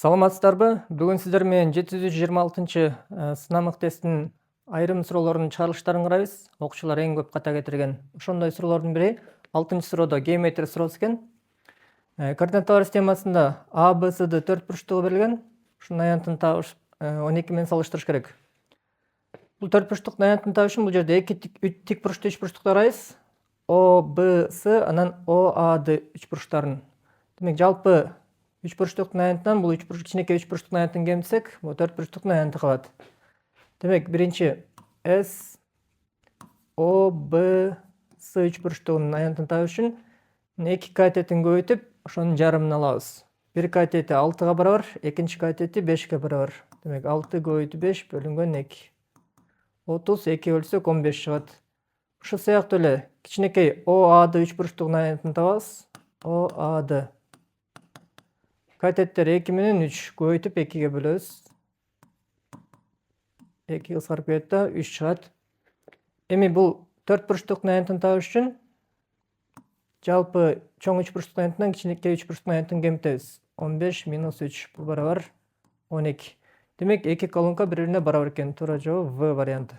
Саламатсыздарбы? Бүгүн сиздер менен 726 сынамык тесттин айрым суроолорунун чыгарылыштарын карайбыз. Окуучулар эң көп ката кетирген ошондой суроолордун бири 6 суроодо геометрия суроосу экен. Координаталар системасында А, Б, С, Д төрт бурчтугу берилген. Ушунун аянтын табыш 12 менен салыштырыш керек. Бул төрт бурчтуктун аянтын табыш үчүн бул жерде эки тик бурчтуу үч бурчтукту карайбыз. О, Б, С, анан О, А, Д үч бурчтарын. Демек жалпы үч бурчтуктун аянтынан бул кичинекей үч бурчтуктун аянтын кемитсек, бул төрт бурчтуктун аянты калат. Демек биринчи С, О, Б, С үч бурчтугунун аянтын табыш үчүн эки катетин көбөйтүп, ошонун жарымын алабыз. Бир катети 6-га барабар, экинчи катети 5-ке барабар. Демек 6 көбөйтүү 5 бөлүнгөн 2. 30 2 бөлсөк 15 чыгат. Ушул сыяктуу эле кичинекей ОАD үч бурчтугунун аянтын табабыз. ОАD. Катеттер 2 менен 3 көбөйтүп 2-ге бөлөбүз. 2 кыскарып кетет да 3 чыгат. Эми бул төрт бурчтуктун аянтын табыш үчүн жалпы чоң үч бурчтуктун аянтынан кичинекей үч бурчтуктун аянтын кемитебиз. 15 минус 3 бул барабар 12. Демек эки колонка бири-бирине барабар экен. Туура жооп В варианты.